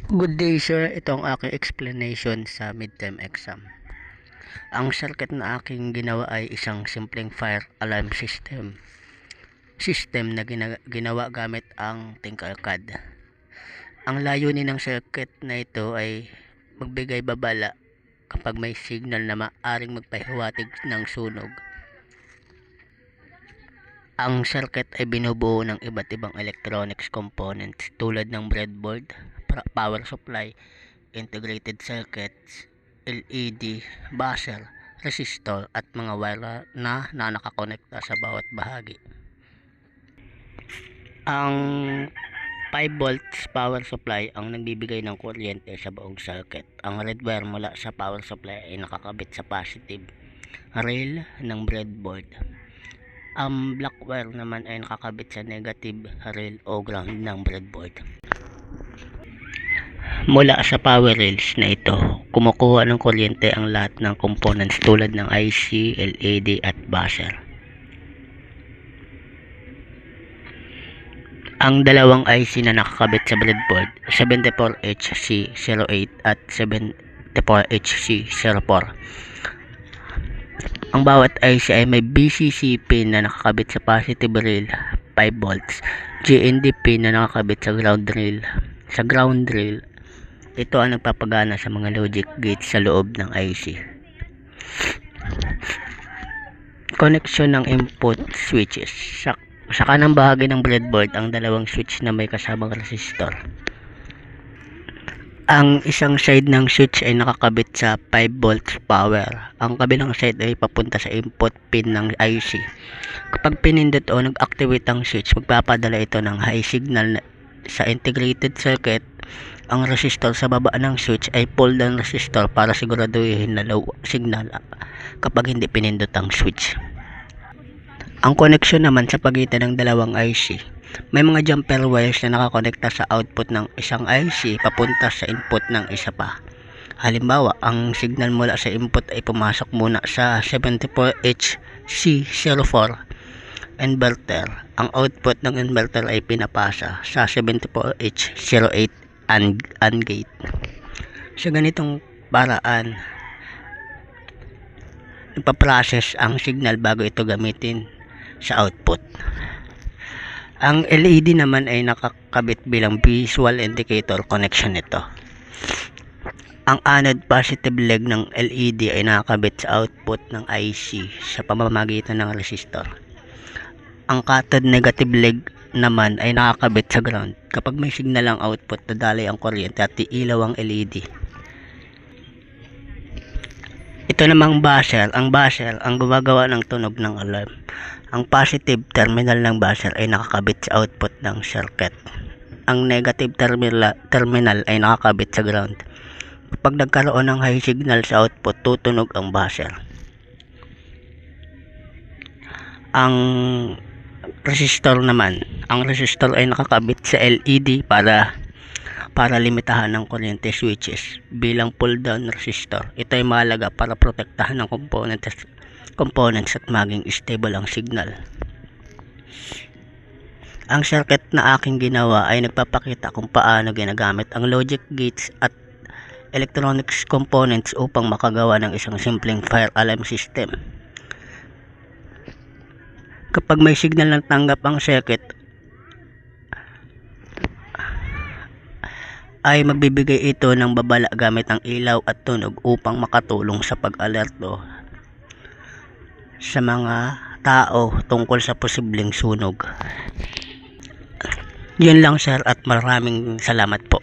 Good day sir, ito ang aking explanation sa midterm exam. Ang circuit na aking ginawa ay isang simpleng fire alarm system na ginawa gamit ang Tinkercad. Ang layunin ng circuit na ito ay magbigay babala kapag may signal na maaring magpahiwatig ng sunog. Ang circuit ay binubuo ng iba't ibang electronics components tulad ng breadboard, power supply, integrated circuits, LED, buzzer, resistor at mga wire na nakakonekta sa bawat bahagi. Ang 5 volts power supply ang nagbibigay ng kuryente sa buong circuit. Ang red wire mula sa power supply ay nakakabit sa positive rail ng breadboard. Ang black wire naman ay nakakabit sa negative rail o ground ng breadboard. Mula sa power rails na ito, kumukuha ng kuryente ang lahat ng components tulad ng IC, LED at buzzer. Ang dalawang IC na nakakabit sa breadboard, 74HC08 at 74HC04. Ang bawat IC ay may BCC pin na nakakabit sa positive rail 5 volts, GND pin na nakakabit sa ground rail. Sa ground rail, ito ang nagpapagana sa mga logic gates sa loob ng IC. Connection ng input switches. Sa kanang bahagi ng breadboard ang dalawang switch na may kasamang resistor. Ang isang side ng switch ay nakakabit sa 5 volts power. Ang kabilang side ay papunta sa input pin ng IC. Kapag pinindot o nag-activate ang switch, magpapadala ito ng high signal sa integrated circuit. Ang resistor sa baba ng switch ay pull down resistor para siguraduhin na low signal kapag hindi pinindot ang switch. Ang connection naman sa pagitan ng dalawang IC. May mga jumper wires na nakakonekta sa output ng isang IC papunta sa input ng isa pa. Halimbawa, ang signal mula sa input ay pumasok muna sa 74HC04 inverter. Ang output ng inverter ay pinapasa sa 74H08 AND gate. Sa ganitong paraan, ipaprocess ang signal bago ito gamitin sa output. Ang LED naman ay nakakabit bilang visual indicator connection nito. Ang anode positive leg ng LED ay nakakabit sa output ng IC sa pamamagitan ng resistor. Ang cathode negative leg naman ay nakakabit sa ground. Kapag may signal ang output, dadalay ang kuryente at iilaw ang LED. Ito namang buzzer. Ang buzzer ang gumagawa ng tunog ng alarm. Ang positive terminal ng buzzer ay nakakabit sa output ng circuit. Ang negative terminal ay nakakabit sa ground. Kapag nagkaroon ng high signal sa output, tutunog ang buzzer. Ang resistor naman, ang resistor ay nakakabit sa LED para limitahan ng kuryente switches bilang pull down resistor. Ito ay mahalaga para protektahan ng components at maging stable ang signal. Ang circuit na aking ginawa ay nagpapakita kung paano ginagamit ang logic gates at electronics components upang makagawa ng isang simpleng fire alarm system. Kapag may signal na tanggap ang circuit, ay magbibigay ito ng babala gamit ang ilaw at tunog upang makatulong sa pag-alerto sa mga tao tungkol sa posibleng sunog. Yun lang sir at maraming salamat po.